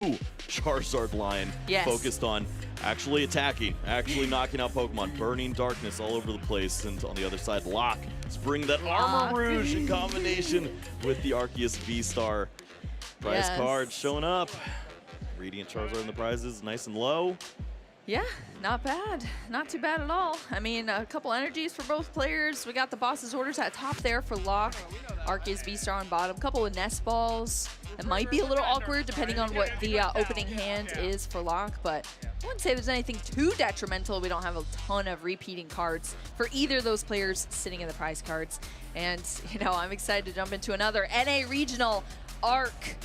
Charizard line focused on actually attacking, actually knocking out Pokemon, burning darkness all over the place. And on the other side, Locke is bringing that Armor Rouge in combination with the Arceus V-Star. Prize card showing up. Radiant Charizard in the prizes, nice and low. Yeah, not bad. Not too bad at all. I mean, a couple energies for both players. We got the boss's orders at top there for Locke. Arceus V-Star on bottom. A couple of nest balls. It might be a little awkward depending on what the opening hand is for Locke, but I wouldn't say there's anything too detrimental. We don't have a ton of repeating cards for either of those players sitting in the prize cards. And, you know, I'm excited to jump into another NA Regional ARC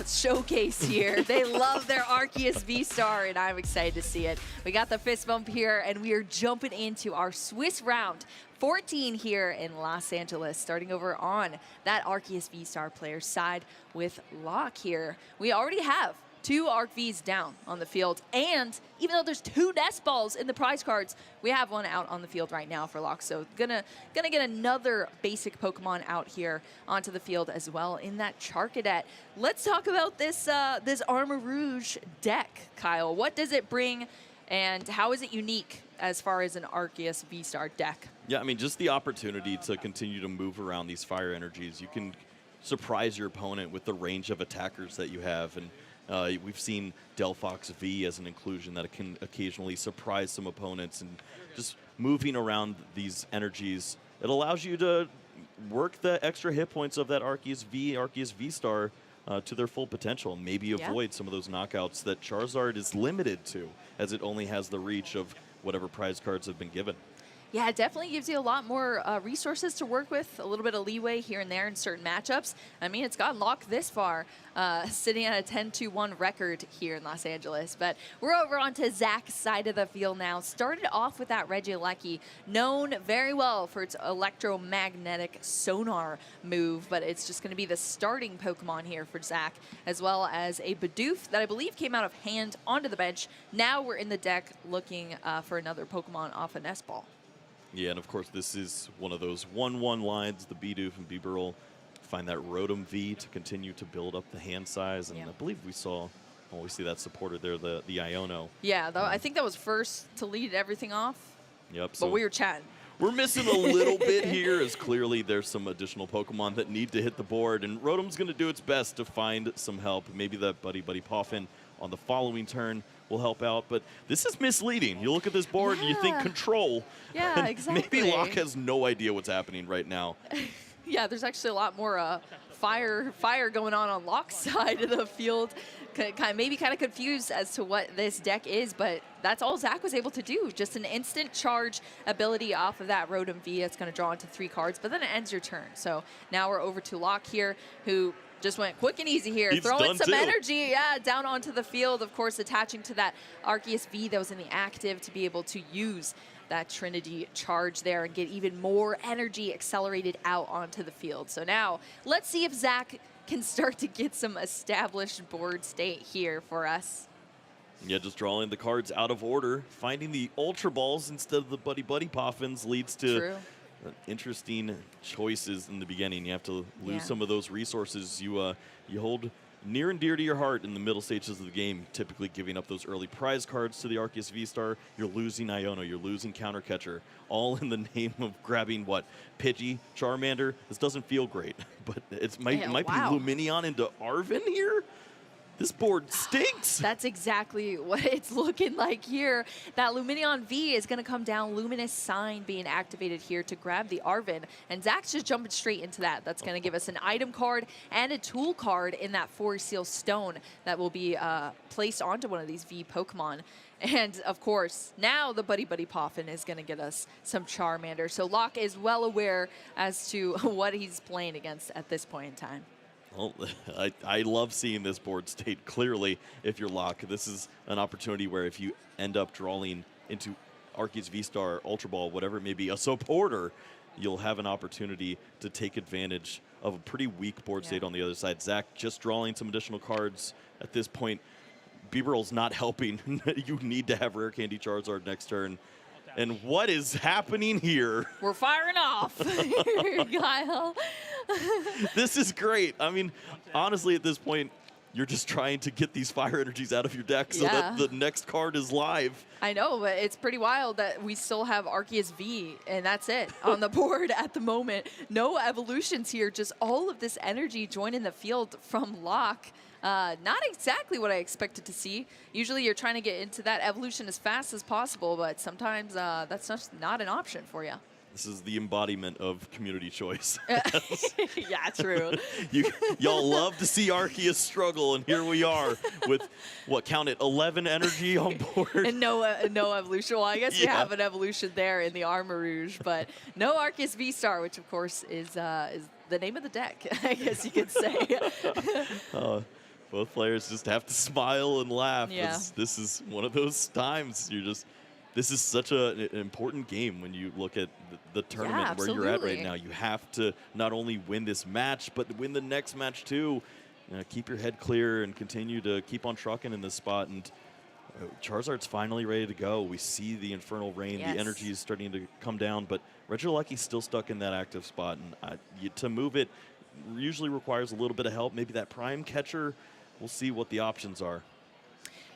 showcase here. They love their Arceus V-Star, and I'm excited to see it. We got the fist bump here, and we are jumping into our Swiss round 14 here in Los Angeles, starting over on that Arceus V-Star player side with Locke here. We already have 2 Arc Vs down on the field, and even though there's 2 nest balls in the prize cards, we have one out on the field right now for Locke. So gonna get another basic Pokemon out here onto the field as well in that Charcadet. Let's talk about this this Armor Rouge deck, Kyle. What does it bring, and how is it unique as far as an Arceus V-Star deck? Yeah, I mean, just the opportunity to continue to move around these fire energies. You can surprise your opponent with the range of attackers that you have, and we've seen Delphox V as an inclusion that can occasionally surprise some opponents, and just moving around these energies, it allows you to work the extra hit points of that Arceus V-Star to their full potential, and maybe avoid some of those knockouts that Charizard is limited to, as it only has the reach of whatever prize cards have been given. Yeah, it definitely gives you a lot more resources to work with, a little bit of leeway here and there in certain matchups. I mean, it's gotten Locke this far, sitting at a 10-1 record here in Los Angeles. But we're over onto Zach's side of the field now. Started off with that Regieleki, known very well for its electromagnetic sonar move, but it's just going to be the starting Pokemon here for Zach, as well as a Bidoof that I believe came out of hand onto the bench. Now we're in the deck looking for another Pokemon off a nest ball. Yeah, and of course this is one of those 1-1 lines. The Bidoof and Bibarel find that Rotom V to continue to build up the hand size, and I believe we saw, we see that supporter there, the Iono. Yeah, I think that was first to lead everything off. Yep. But we were chatting. We're missing a little bit here, as clearly there's some additional Pokemon that need to hit the board, and Rotom's going to do its best to find some help. Maybe that Buddy Poffin on the following turn will help out, but this is misleading. You look at this board and you think control. Yeah, exactly. Maybe Locke has no idea what's happening right now. Yeah, there's actually a lot more fire going on Locke's side of the field. Maybe kind of confused as to what this deck is, but that's all Zach was able to do. Just an instant charge ability off of that Rotom V. It's going to draw into 3 cards, but then it ends your turn. So now we're over to Locke here, who just went quick and easy here, throwing some energy, down onto the field. Of course, attaching to that Arceus V that was in the active to be able to use that Trinity charge there and get even more energy accelerated out onto the field. So now let's see if Zach can start to get some established board state here for us. Yeah, just drawing the cards out of order. Finding the Ultra Balls instead of the Buddy Poffins leads to interesting choices in the beginning. You have to lose some of those resources you hold near and dear to your heart in the middle stages of the game, typically giving up those early prize cards to the Arceus V-Star. You're losing Iono, you're losing Counter Catcher, all in the name of grabbing what? Pidgey, Charmander. This doesn't feel great, but it might be Lumineon into Arven here. This board stinks. That's exactly what it's looking like here. That Lumineon V is going to come down. Luminous Sign being activated here to grab the Arven. And Zach's just jumping straight into that. That's going to give us an item card and a tool card in that Forest Seal Stone that will be placed onto one of these V Pokemon. And, of course, now the Buddy Poffin is going to get us some Charmander. So Locke is well aware as to what he's playing against at this point in time. Well, I love seeing this board state clearly if you're Locke. This is an opportunity where if you end up drawing into Arceus V-Star, Ultra Ball, whatever it may be, a supporter, you'll have an opportunity to take advantage of a pretty weak board state on the other side. Zach just drawing some additional cards at this point. Bibarel's not helping. You need to have Rare Candy Charizard next turn. And what is happening here? We're firing off, Kyle. This is great. I mean, honestly, at this point, you're just trying to get these fire energies out of your deck so that the next card is live. I know, but it's pretty wild that we still have Arceus V, and that's it on the board at the moment. No evolutions here, just all of this energy joining the field from Locke. Not exactly what I expected to see. Usually you're trying to get into that evolution as fast as possible, but sometimes that's just not an option for you. This is the embodiment of community choice. Yeah, true. Y'all love to see Arceus struggle, and here we are with, what, count it, 11 energy on board? And no evolution. Well, I guess we have an evolution there in the Armarouge, but no Arceus V-Star, which, of course, is the name of the deck, I guess you could say. Both players just have to smile and laugh. Yeah. This is one of those times this is such an important game when you look at the tournament where you're at right now. You have to not only win this match, but win the next match too. Keep your head clear and continue to keep on trucking in this spot. And Charizard's finally ready to go. We see the Infernal Rain. The energy is starting to come down, but Regieleku's still stuck in that active spot. And to move it usually requires a little bit of help. Maybe that Prime Catcher. We'll see what the options are.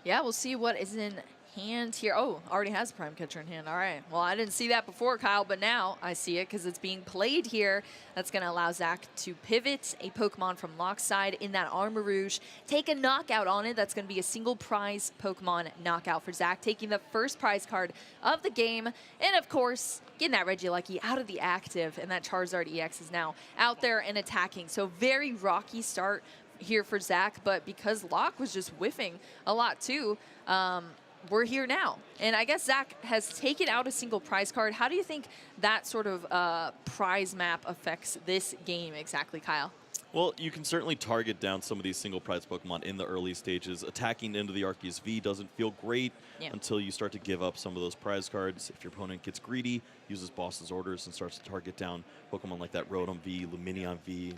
Yeah, we'll see what is in hand here. Oh, already has Prime Catcher in hand. All right. Well, I didn't see that before, Kyle, but now I see it because it's being played here. That's going to allow Zach to pivot a Pokemon from Locke's side in that Armarouge, take a knockout on it. That's going to be a single prize Pokemon knockout for Zach, taking the first prize card of the game. And, of course, getting that Regieleki out of the active, and that Charizard EX is now out there and attacking. So very rocky start here for Zach, but because Locke was just whiffing a lot too, we're here now. And I guess Zach has taken out a single prize card. How do you think that sort of prize map affects this game exactly, Kyle? Well, you can certainly target down some of these single prize Pokemon in the early stages. Attacking into the Arceus V doesn't feel great until you start to give up some of those prize cards. If your opponent gets greedy, uses Boss's Orders, and starts to target down Pokemon like that Rotom V, Lumineon V,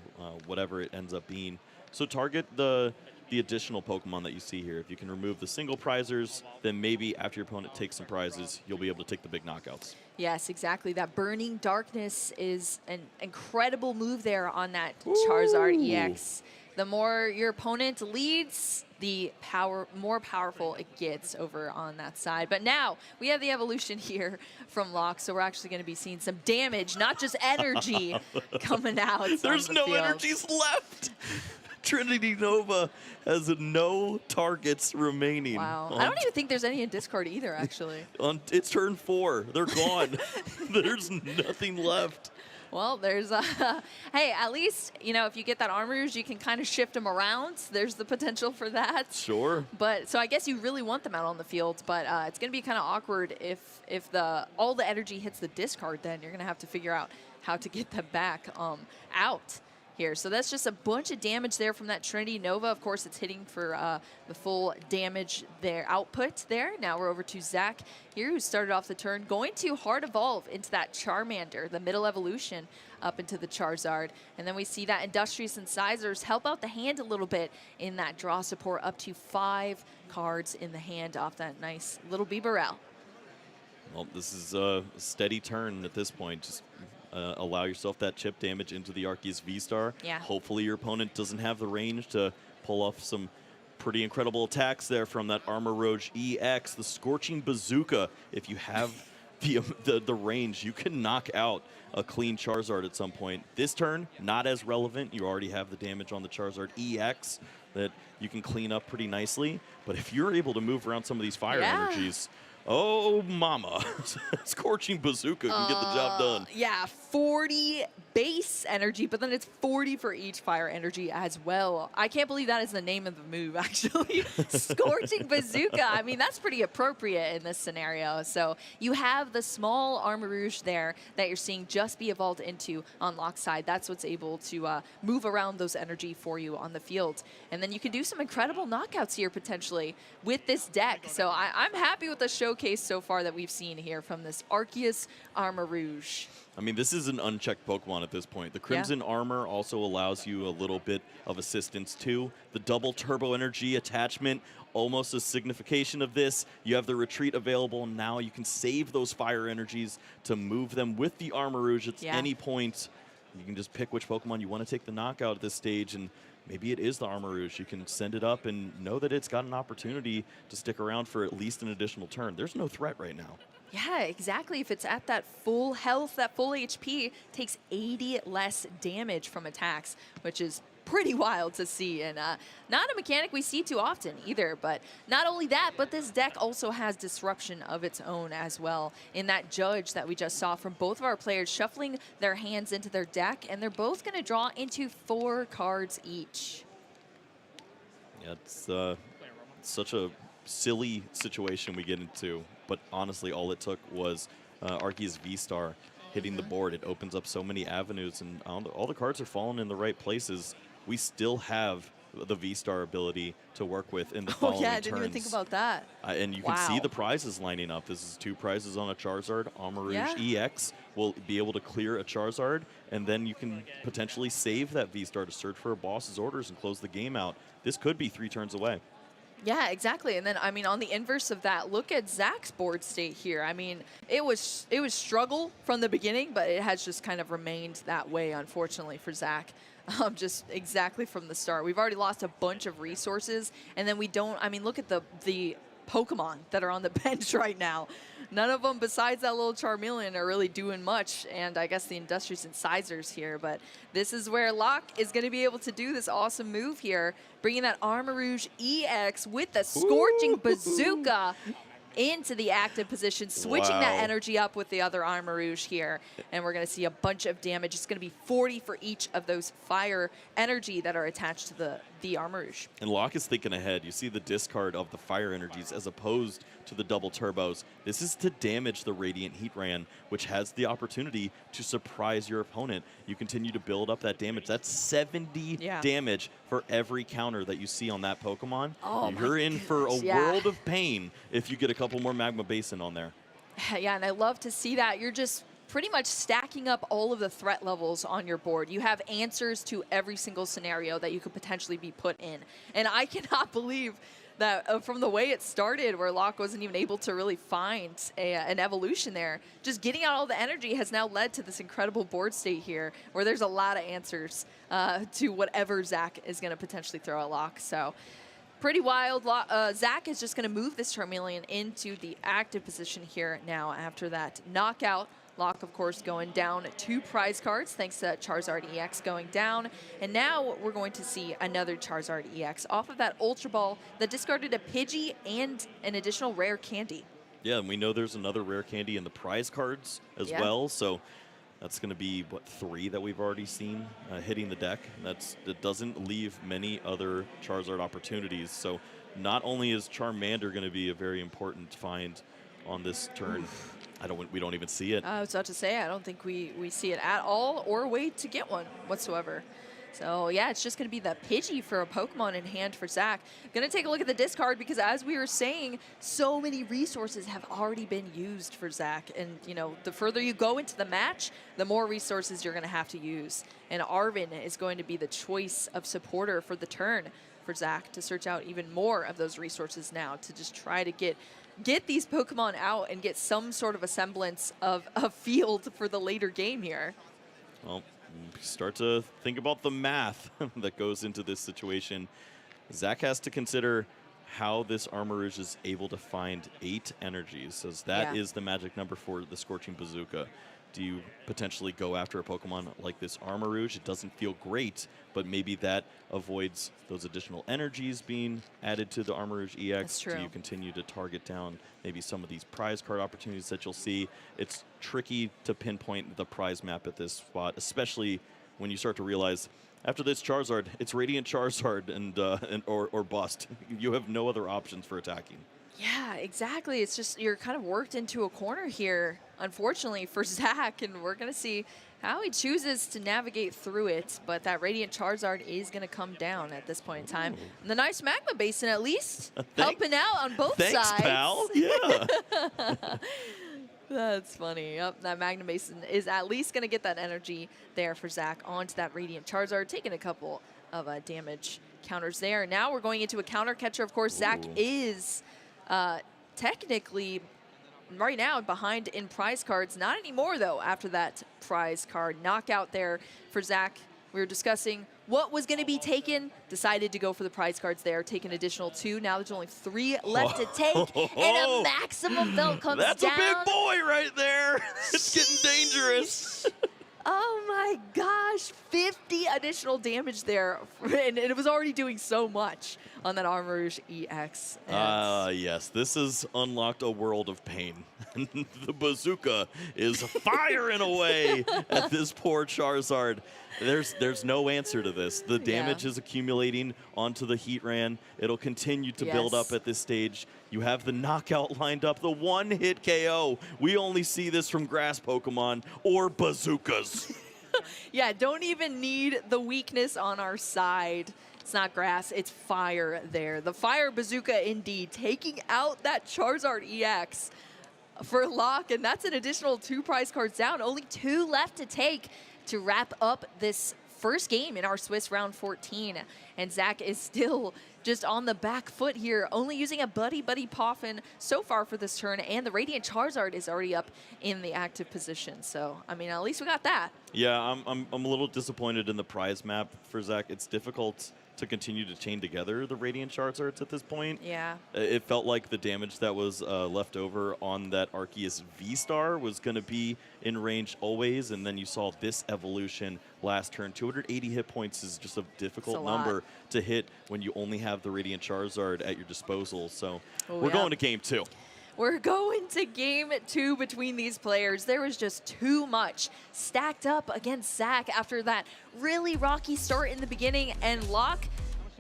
whatever it ends up being. So target the additional Pokemon that you see here. If you can remove the single prizers, then maybe after your opponent takes some prizes, you'll be able to take the big knockouts. Yes, exactly. That Burning Darkness is an incredible move there on that Charizard EX. The more your opponent leads, the more powerful it gets over on that side. But now we have the evolution here from Locke, so we're actually going to be seeing some damage, not just energy coming out. There's no energies left. Trinity Nova has no targets remaining. Wow. I don't even think there's any in discard either, actually. It's turn 4. They're gone. There's nothing left. Well, there's hey, at least, you know, if you get that Armarouge, you can kind of shift them around. There's the potential for that. Sure. But so I guess you really want them out on the field, but it's going to be kind of awkward if all the energy hits the discard. Then you're going to have to figure out how to get them back out here. So that's just a bunch of damage there from that Trinity Nova. Of course, it's hitting for the full damage there, output there. Now we're over to Zach here, who started off the turn, going to hard evolve into that Charmander, the middle evolution, up into the Charizard. And then we see that Industrious Incisors help out the hand a little bit in that draw support, up to 5 cards in the hand off that nice little Bibarel. Well, this is a steady turn at this point. Just allow yourself that chip damage into the Arceus V-Star. Yeah. Hopefully your opponent doesn't have the range to pull off some pretty incredible attacks there from that Armarouge EX. The Scorching Bazooka, if you have the range, you can knock out a clean Charizard at some point. This turn, not as relevant. You already have the damage on the Charizard EX that you can clean up pretty nicely. But if you're able to move around some of these fire energies, oh, mama. Scorching Bazooka can get the job done. Yeah, 40 base energy, but then it's 40 for each fire energy as well. I can't believe that is the name of the move, actually. Scorching Bazooka. I mean, that's pretty appropriate in this scenario. So you have the small Armarouge there that you're seeing just be evolved into on Locke's side. That's what's able to move around those energy for you on the field. And then you can do some incredible knockouts here, potentially, with this deck. So I'm happy with the showcase so far that we've seen here from this Arceus Armarouge. I mean, this is an unchecked Pokemon at this point. The Crimson Armor also allows you a little bit of assistance, too. The double Turbo Energy attachment, almost a signification of this. You have the Retreat available. Now you can save those fire energies to move them with the Armarouge at any point. You can just pick which Pokemon you want to take the knockout at this stage, and maybe it is the Armarouge. You can send it up and know that it's got an opportunity to stick around for at least an additional turn. There's no threat right now. Yeah, exactly. If it's at that full health, that full HP, takes 80 less damage from attacks, which is pretty wild to see, and not a mechanic we see too often either. But not only that, but this deck also has disruption of its own as well in that Judge that we just saw from both of our players shuffling their hands into their deck, and they're both going to draw into 4 cards each. Yeah, it's such a silly situation we get into, but honestly, all it took was Arceus V-Star hitting the board. It opens up so many avenues, and all the cards are falling in the right places. We still have the V-Star ability to work with in the following turns. Oh yeah, I didn't even think about that. And you can see the prizes lining up. This is 2 prizes on a Charizard. Armarouge EX will be able to clear a Charizard, and then you can potentially save that V-Star to search for a boss's orders and close the game out. This could be 3 turns away. Yeah, exactly. And then, I mean, on the inverse of that, look at Zach's board state here. I mean, it was struggle from the beginning, but it has just kind of remained that way, unfortunately, for Zach. Just exactly from the start. We've already lost a bunch of resources, and then we don't, I mean, look at the Pokemon that are on the bench right now. None of them, besides that little Charmeleon, are really doing much, and I guess the Industrious Incisors here. But this is where Locke is going to be able to do this awesome move here, bringing that Armarouge EX with the Scorching Bazooka into the active position, switching that energy up with the other Armarouge here. And we're going to see a bunch of damage. It's going to be 40 for each of those fire energy that are attached to the Armarouge. And Locke is thinking ahead. You see the discard of the fire energies as opposed to the double turbos. This is to damage the Radiant Heatran, which has the opportunity to surprise your opponent. You continue to build up that damage. That's 70 damage for every counter that you see on that Pokemon. Oh, you're in for a world of pain if you get a couple more Magma Basin on there. Yeah, and I love to see that. You're just pretty much stacking up all of the threat levels on your board. You have answers to every single scenario that you could potentially be put in. And I cannot believe that from the way it started, where Locke wasn't even able to really find an evolution there, just getting out all the energy has now led to this incredible board state here, where there's a lot of answers to whatever Zach is going to potentially throw at Locke. So pretty wild. Zach is just going to move this Charmeleon into the active position here now after that knockout. Locke, of course, going down 2 prize cards thanks to Charizard EX going down. And now we're going to see another Charizard EX off of that Ultra Ball that discarded a Pidgey and an additional rare candy. Yeah, and we know there's another rare candy in the prize cards as well. So that's going to be, what, 3 that we've already seen hitting the deck. That doesn't leave many other Charizard opportunities. So not only is Charmander going to be a very important find on this turn, we don't even see it. I was about to say, I don't think we see it at all or wait to get one whatsoever. So yeah, it's just going to be the Pidgey for a Pokemon in hand for Zach. Going to take a look at the discard because, as we were saying, so many resources have already been used for Zach. And, you know, the further you go into the match, the more resources you're going to have to use. And Arvin is going to be the choice of supporter for the turn for Zach to search out even more of those resources now to just try to get these Pokemon out and get some sort of a semblance of a field for the later game here. Well, start to think about the math that goes into this situation. Zach has to consider how this Armarouge is able to find 8 energies, as that is the magic number for the Scorching Bazooka. Do you potentially go after a Pokemon like this Armarouge? It doesn't feel great, but maybe that avoids those additional energies being added to the Armarouge EX. That's true. Do you continue to target down maybe some of these prize card opportunities that you'll see? It's tricky to pinpoint the prize map at this spot, especially when you start to realize after this Charizard, it's Radiant Charizard or bust. You have no other options for attacking. Yeah, exactly. It's just you're kind of worked into a corner here, unfortunately, for Zach, and we're going to see how he chooses to navigate through it. But that Radiant Charizard is going to come down at this point in time. And the nice Magma Basin, at least, helping out on both sides. Thanks, pal. Yeah. That's funny. Yep, that Magma Basin is at least going to get that energy there for Zach onto that Radiant Charizard, taking a couple of damage counters there. Now we're going into a counter catcher. Of course, Zach is technically right now behind in prize cards. Not anymore, though, after that prize card knockout there for Zach. We were discussing what was going to be taken, decided to go for the prize cards there, take an additional 2. Now there's only 3 left to take, and a maximum belt comes That's down. That's a big boy right there. It's getting dangerous. Oh my gosh, 50 additional damage there, and it was already doing so much on that Armourouge EX. Yes, this has unlocked a world of pain. The bazooka is firing away at this poor Charizard. There's no answer to this. The damage is accumulating onto the Heatran. It'll continue to build up at this stage. You have the knockout lined up, the one-hit KO. We only see this from grass Pokemon or bazookas. Yeah, don't even need the weakness on our side. It's not grass, it's fire there. The fire bazooka indeed, taking out that Charizard EX for Locke, and that's an additional 2 prize cards down. Only 2 left to take to wrap up this first game in our Swiss round 14. And Zach is still just on the back foot here, only using a Buddy Poffin so far for this turn, and the Radiant Charizard is already up in the active position. So, I mean, at least we got that. Yeah, I'm a little disappointed in the prize map for Zach. It's difficult to continue to chain together the Radiant Charizards at this point. Yeah. It felt like the damage that was left over on that Arceus V-Star was going to be in range always, and then you saw this evolution last turn. 280 hit points is just a difficult number to hit when you only have the Radiant Charizard at your disposal. So we're going to game 2. We're going to game 2 between these players. There was just too much stacked up against Zach after that really rocky start in the beginning, and Locke,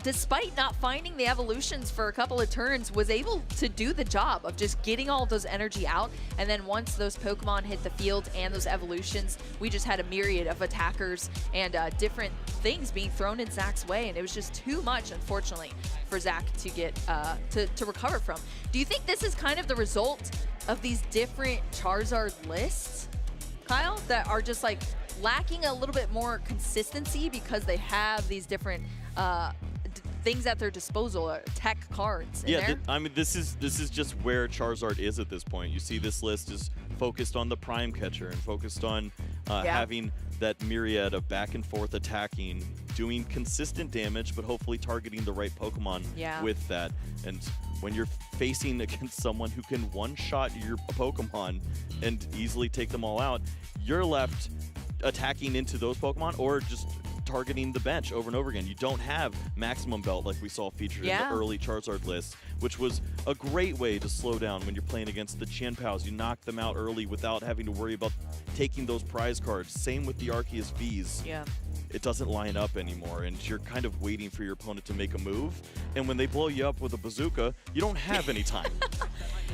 despite not finding the evolutions for a couple of turns, was able to do the job of just getting all of those energy out. And then once those Pokemon hit the field and those evolutions, we just had a myriad of attackers and different things being thrown in Zach's way. And it was just too much, unfortunately, for Zach to get to recover from. Do you think this is kind of the result of these different Charizard lists, Kyle, that are just like lacking a little bit more consistency because they have these different things at their disposal, tech cards in there? I mean, this is just where Charizard is at this point. You see this list is focused on the Prime Catcher and focused on having that myriad of back and forth attacking, doing consistent damage, but hopefully targeting the right Pokemon with that. And when you're facing against someone who can one-shot your Pokemon and easily take them all out, you're left attacking into those Pokemon or just targeting the bench over and over again. You don't have maximum belt like we saw featured in the early Charizard list, which was a great way to slow down when you're playing against the Chien-Paos. You knock them out early without having to worry about taking those prize cards. Same with the Arceus Vs. Yeah. It doesn't line up anymore, and you're kind of waiting for your opponent to make a move. And when they blow you up with a bazooka, you don't have any time.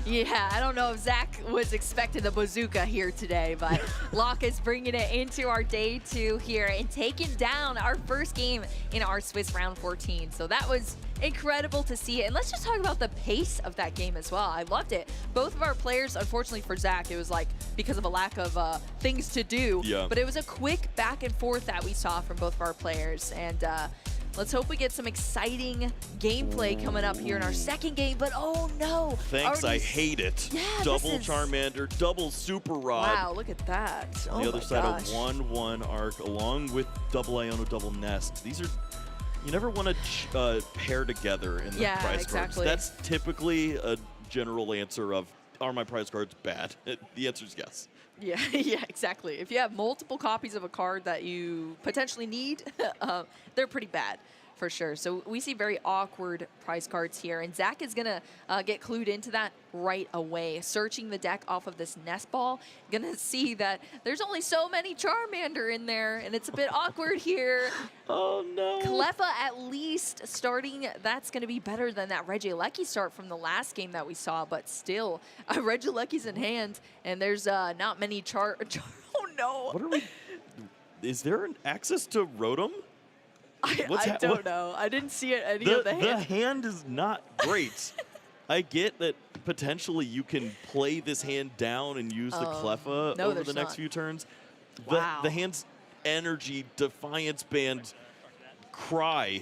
Yeah, I don't know if Zach was expecting the bazooka here today, but Locke is bringing it into our day 2 here and taking down our first game in our Swiss round 14. So that was incredible to see it. And let's just talk about the pace of that game as well. I loved it. Both of our players, unfortunately for Zach, it was like because of a lack of things to do. Yeah. But it was a quick back and forth that we saw from both of our players. And let's hope we get some exciting gameplay coming up here in our second game. But oh no. Thanks, I hate it. Yeah, double Charmander, double Super Rod. Wow, look at that. On the other side, a 1/1 arc along with double Iono, double Nest. These are, you never want to pair together in the prize cards. That's typically a general answer of, are my prize cards bad? The answer is yes. Yeah, yeah, exactly. If you have multiple copies of a card that you potentially need, they're pretty bad for sure. So we see very awkward prize cards here, and Zach is gonna get clued into that right away. Searching the deck off of this nest ball, gonna see that there's only so many Charmander in there, and it's a bit awkward here. Oh no. Cleffa at least starting, that's gonna be better than that Regieleki start from the last game that we saw, but still, Regieleki's in hand, and there's not many oh no. What are we, is there an access to Rotom? I don't know. I didn't see it any of the hand. The hand is not great. I get that potentially you can play this hand down and use the Cleffa over the next few turns. Wow. The hand's energy, Defiance Band, cry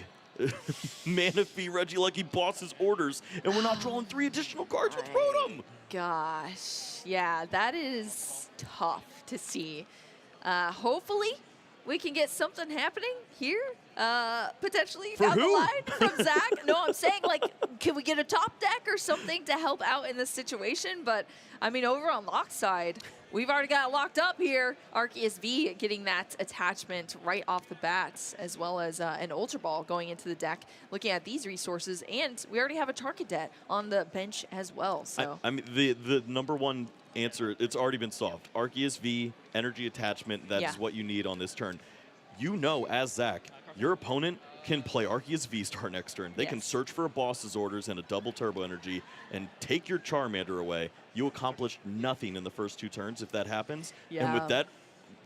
Manaphy Regieleki Boss's orders, and we're not drawing 3 additional cards with Rotom. Gosh, yeah, that is tough to see. Hopefully, we can get something happening here, potentially For down the who? line from Zach. No, I'm saying, like, can we get a top deck or something to help out in this situation? But, I mean, over on Locke's side, we've already got it locked up here. Arceus V getting that attachment right off the bat, as well as an Ultra Ball going into the deck, looking at these resources. And we already have a Charcadet on the bench as well. So I mean, the number one answer, it's already been solved. Arceus V, energy attachment, that is what you need on this turn. You know, as Zach, your opponent can play Arceus V-Star next turn. They can search for a boss's orders and a double turbo energy and take your Charmander away. You accomplish nothing in the first 2 turns if that happens. And with that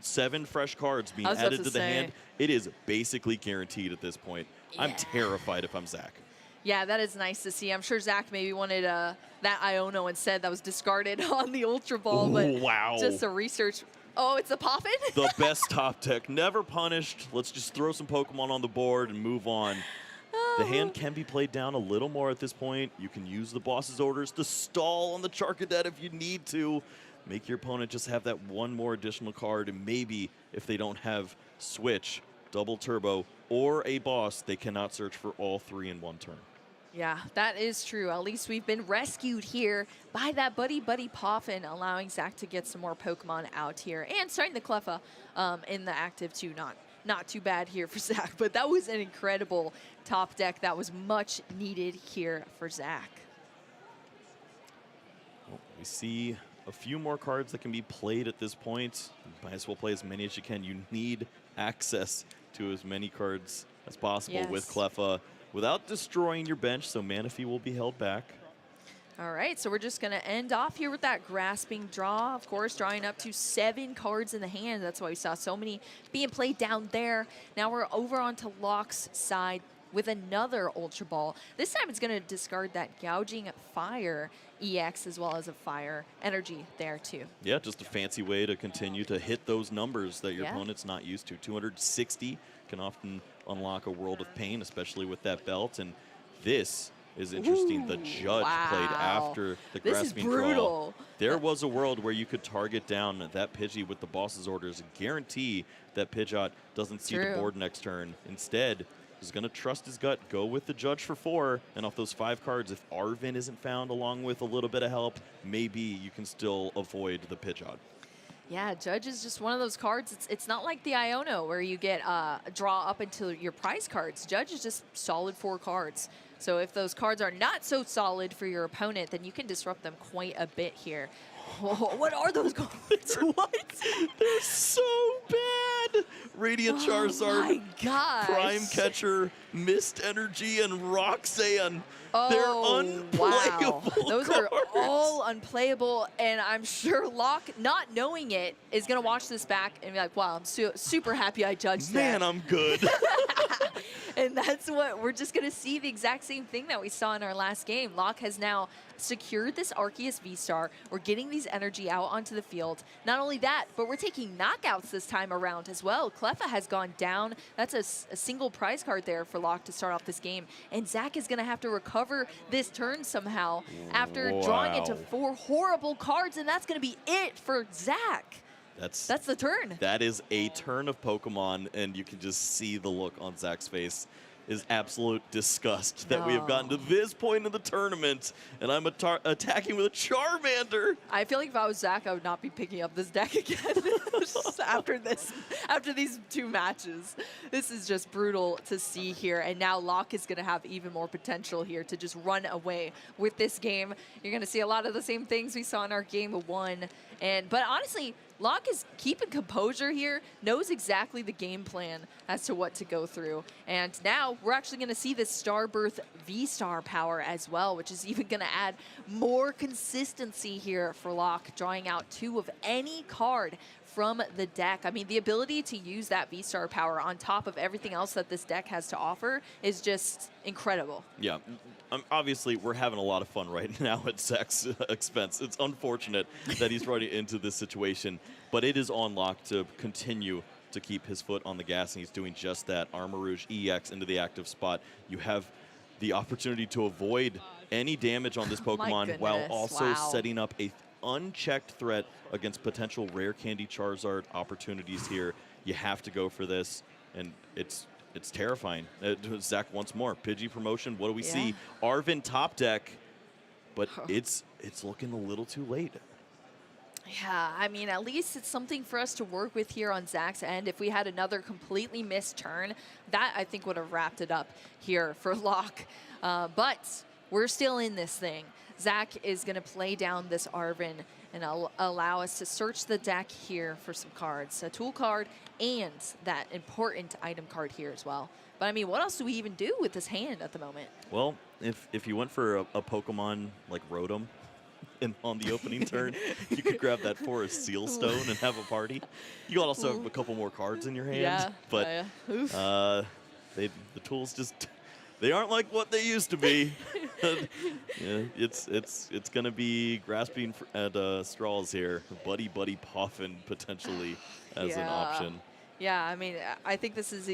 7 fresh cards being added to the hand, it is basically guaranteed at this point. I'm terrified if I'm Zach. Yeah, that is nice to see. I'm sure Zach maybe wanted that Iono instead that was discarded on the Ultra Ball. But just a research. Oh, it's a Poffin? The best top deck. Never punished. Let's just throw some Pokemon on the board and move on. The hand can be played down a little more at this point. You can use the boss's orders to stall on the Charcadet if you need to. Make your opponent just have that 1 more additional card, and maybe if they don't have Switch, Double Turbo, or a boss, they cannot search for all 3 in 1 turn. Yeah, that is true. At least we've been rescued here by that Buddy Poffin, allowing Zach to get some more Pokemon out here. And starting the Cleffa in the active too. Not too bad here for Zach, but that was an incredible top deck that was much needed here for Zach. Well, we see a few more cards that can be played at this point. You might as well play as many as you can. You need access to as many cards as possible with Cleffa without destroying your bench, so Manaphy will be held back. All right, so we're just going to end off here with that grasping draw. Of course, drawing up to 7 cards in the hand. That's why we saw so many being played down there. Now we're over onto Locke's side with another Ultra Ball. This time it's going to discard that Gouging Fire EX as well as a Fire Energy there too. Yeah, just a fancy way to continue to hit those numbers that your opponent's not used to. 260 can often unlock a World of Pain, especially with that belt. And this is interesting. The Judge played after the grasping draw. There was a world where you could target down that Pidgey with the boss's orders and guarantee that Pidgeot doesn't see the board next turn. Instead, he's going to trust his gut, go with the Judge for 4, and off those 5 cards, if Arven isn't found along with a little bit of help, maybe you can still avoid the Pidgeot. Yeah, Judge is just one of those cards. It's not like the Iono where you get draw up into your prize cards. Judge is just solid 4 cards. So if those cards are not so solid for your opponent, then you can disrupt them quite a bit here. Oh, what are those cards? What? They're so bad. Radiant Charizard, my gosh. Prime Catcher, Mist Energy, and Roxanne. They're unplayable. Those are all unplayable, and I'm sure Locke, not knowing it, is going to watch this back and be like, wow, I'm super happy I judged that. Man, I'm good. And that's what we're just going to see, the exact same thing that we saw in our last game. Locke has now secured this Arceus V-Star. We're getting these energy out onto the field. Not only that, but we're taking knockouts this time around as well. Cleffa has gone down. That's a single prize card there for Locke to start off this game. And Zach is going to have to recover this turn somehow after drawing into 4 horrible cards, and that's going to be it for Zach. That's the turn. That is a turn of Pokemon, and you can just see the look on Zach's face is absolute disgust that we have gotten to this point in the tournament, and I'm attacking with a Charmander. I feel like if I was Zach, I would not be picking up this deck again after these 2 matches. This is just brutal to see here, and now Locke is going to have even more potential here to just run away with this game. You're going to see a lot of the same things we saw in our game 1, but honestly, Locke is keeping composure here, knows exactly the game plan as to what to go through. And now we're actually going to see this Starbirth V-Star power as well, which is even going to add more consistency here for Locke, drawing out 2 of any card from the deck. I mean, the ability to use that V-Star power on top of everything else that this deck has to offer is just incredible. Yeah. Obviously, we're having a lot of fun right now at Zach's expense. It's unfortunate that he's running into this situation, but it is on Locke to continue to keep his foot on the gas, and he's doing just that. Armor Rouge EX into the active spot. You have the opportunity to avoid any damage on this Pokemon while also setting up a unchecked threat against potential rare candy Charizard opportunities here. You have to go for this, and it's terrifying. Zach once more. Pidgey promotion. What do we see? Arven top deck, but it's looking a little too late. Yeah, I mean, at least it's something for us to work with here on Zach's end. If we had another completely missed turn, that I think would have wrapped it up here for Locke. But we're still in this thing. Zach is going to play down this Arven and allow us to search the deck here for some cards. A tool card and that important item card here as well. But I mean, what else do we even do with this hand at the moment? Well, if you went for a Pokemon like Rotom, and on the opening turn, you could grab that Forest Seal Stone and have a party. You also have a couple more cards in your hand, but the tools just they aren't like what they used to be. It's gonna be grasping at straws here. Buddy Poffin potentially as an option. Yeah, I mean, I think this is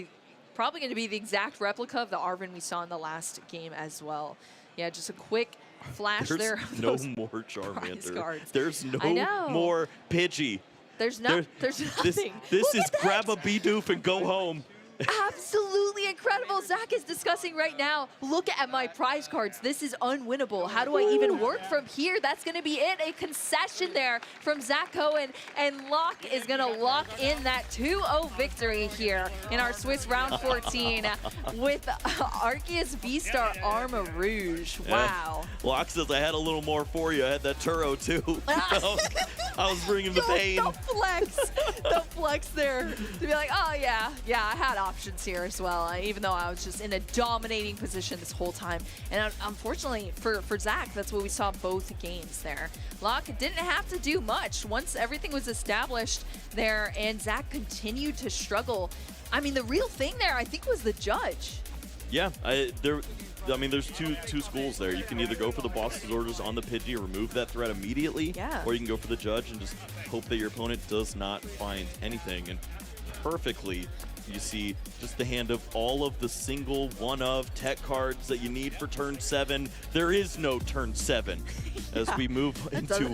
probably going to be the exact replica of the Arven we saw in the last game as well. Yeah, just a quick flash there. There's no more Charmander. There's no more Pidgey. There's nothing. This is grab a Bidoof and go home. Absolutely incredible. Zach is discussing right now. Look at my prize cards. This is unwinnable. How do I even work from here? That's going to be it. A concession there from Zach Cohen. And Locke is going to lock in that 2-0 victory here in our Swiss round 14 with Arceus V-Star Armor Rouge. Wow. Locke says, I had a little more for you. I had that Turo too. I was bringing the pain. The flex there. To be like, oh yeah, I had options here as well, even though I was just in a dominating position this whole time. And unfortunately for Zach, that's what we saw both games there. Locke didn't have to do much once everything was established there, and Zach continued to struggle. I mean, the real thing there, I think, was the judge. Yeah, I mean, there's two schools there. You can either go for the boss's orders on the Pidgey, remove that threat immediately, or you can go for the judge and just hope that your opponent does not find anything. And perfectly, you see just the hand of all of the single one-of tech cards that you need for turn 7. There is no turn 7 as we move into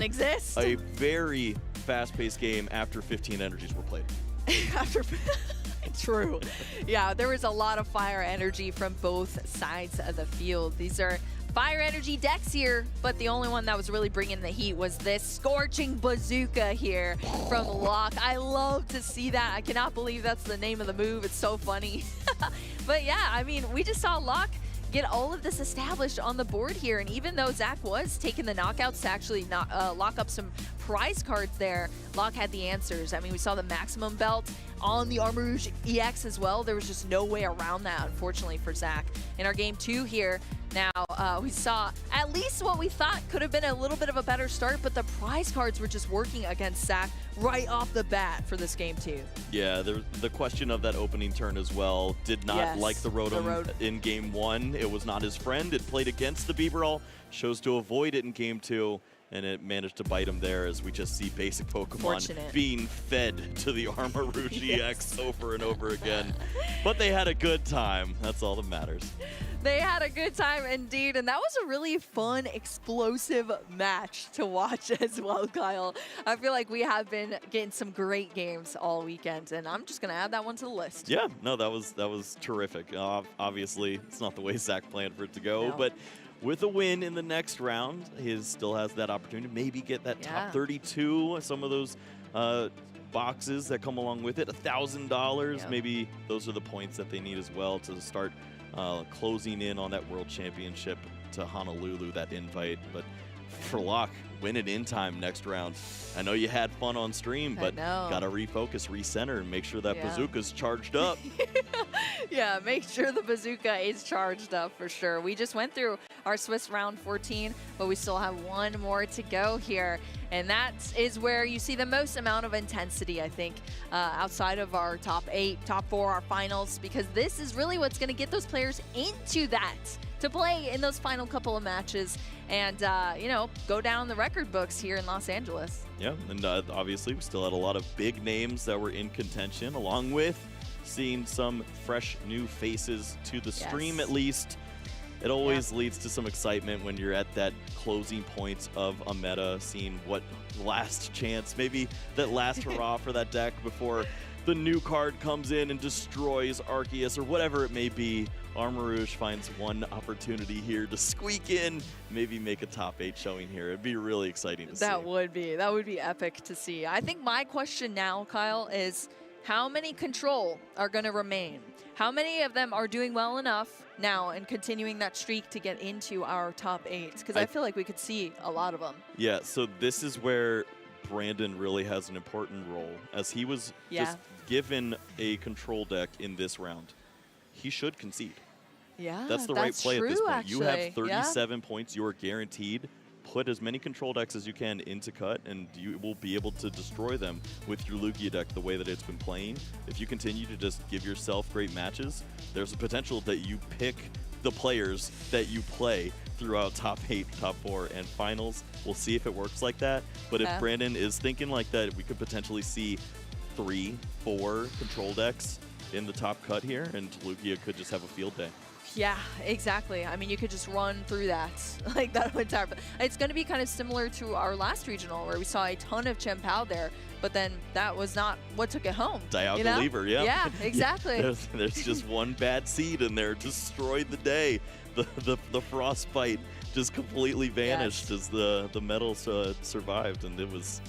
a very fast-paced game after 15 energies were played. True. Yeah, there was a lot of fire energy from both sides of the field. These are fire energy decks here, but the only one that was really bringing the heat was this scorching bazooka here from Locke. I love to see that. I cannot believe that's the name of the move. It's so funny. But yeah, I mean, we just saw Locke get all of this established on the board here, and even though Zach was taking the knockouts to actually lock up some prize cards there, Locke had the answers. I mean, we saw the maximum belt on the Armor Rouge EX as well. There was just no way around that, unfortunately, for Zach. In our game 2 here, now we saw at least what we thought could have been a little bit of a better start, but the prize cards were just working against Zach right off the bat for this game 2. Yeah, the question of that opening turn as well. Did not like the Rotom in game 1. It was not his friend. It played against the Bibarel. Chose to avoid it in game 2. And it managed to bite him there, as we just see basic Pokemon being fed to the Armor Rouge EX over and over again. But they had a good time. That's all that matters. They had a good time indeed, and that was a really fun, explosive match to watch as well, Kyle. I feel like we have been getting some great games all weekend, and I'm just going to add that one to the list. Yeah, no, that was terrific. Obviously, it's not the way Zach planned for it to go, but with a win in the next round, he still has that opportunity to maybe get that top 32, some of those boxes that come along with it, $1,000. Maybe those are the points that they need as well to start closing in on that World Championship to Honolulu, that invite. But for Locke, win it in time next round. I know you had fun on stream, but got to refocus, recenter, and make sure that bazooka's charged up. Yeah, make sure the bazooka is charged up for sure. We just went through our Swiss round 14, but we still have one more to go here. And that is where you see the most amount of intensity, I think, outside of our top 8, top 4, our finals, because this is really what's going to get those players into that to play in those final couple of matches and, you know, go down the record books here in Los Angeles. Yeah, and obviously we still had a lot of big names that were in contention, along with seeing some fresh new faces to the stream at least. It always leads to some excitement when you're at that closing point of a meta, seeing what last chance, maybe that last hurrah for that deck before the new card comes in and destroys Arceus or whatever it may be. Armarouge finds one opportunity here to squeak in, maybe make a top 8 showing here. It'd be really exciting to see. That would be epic to see. I think my question now, Kyle, is how many control are going to remain? How many of them are doing well enough now and continuing that streak to get into our top 8? Because I feel like we could see a lot of them. Yeah, so this is where Brandon really has an important role, as he was just given a control deck in this round. He should concede. Yeah, that's the right play at this point. Actually. You have 37 points. You are guaranteed. Put as many control decks as you can into cut, and you will be able to destroy them with your Lugia deck the way that it's been playing. If you continue to just give yourself great matches, there's a potential that you pick the players that you play throughout top 8, top 4, and finals. We'll see if it works like that. But if Brandon is thinking like that, we could potentially see 3, 4 control decks in the top cut here, and Lugia could just have a field day. Yeah, exactly. I mean, you could just run through that like that entire. It's going to be kind of similar to our last regional where we saw a ton of Chien-Pao there, but then that was not what took it home. Diagonal Lever, yeah. Yeah, exactly. There's just one bad seed in there, destroyed the day. The frostbite just completely vanished as the metal survived, and it was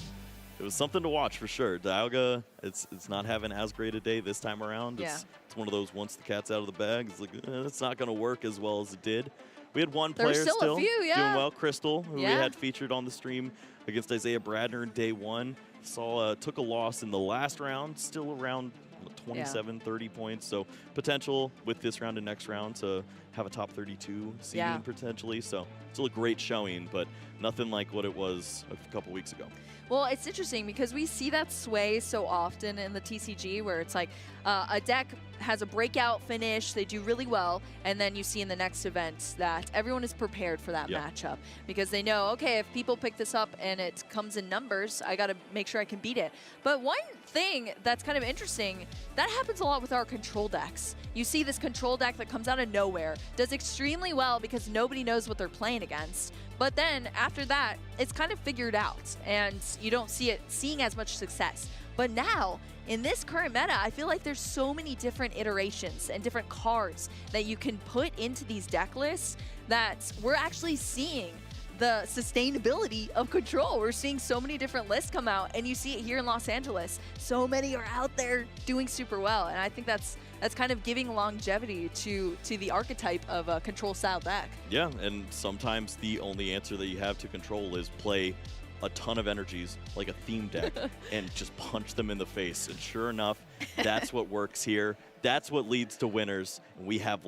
something to watch for sure. Dialga, it's not having as great a day this time around. It's one of those once the cat's out of the bag, it's like it's not going to work as well as it did. We had one player still a few, doing well, Crystal, who we had featured on the stream against Isaiah Bradner in day 1. Took a loss in the last round, still around 27, 30 points. So potential with this round and next round to have a top 32 seeding potentially. So still a great showing, but nothing like what it was a couple weeks ago. Well, it's interesting because we see that sway so often in the TCG where it's like a deck has a breakout finish, they do really well, and then you see in the next event that everyone is prepared for that matchup because they know, okay, if people pick this up and it comes in numbers, I got to make sure I can beat it. But one thing that's kind of interesting, that happens a lot with our control decks. You see this control deck that comes out of nowhere, does extremely well because nobody knows what they're playing against. But then after that, it's kind of figured out and you don't see it seeing as much success. But now, in this current meta, I feel like there's so many different iterations and different cards that you can put into these deck lists that we're actually seeing the sustainability of control. We're seeing so many different lists come out, and you see it here in Los Angeles. So many are out there doing super well, and I think that's kind of giving longevity to the archetype of a control style deck. Yeah, and sometimes the only answer that you have to control is play a ton of energies, like a theme deck, and just punch them in the face. And sure enough, that's what works here. That's what leads to winners. And we have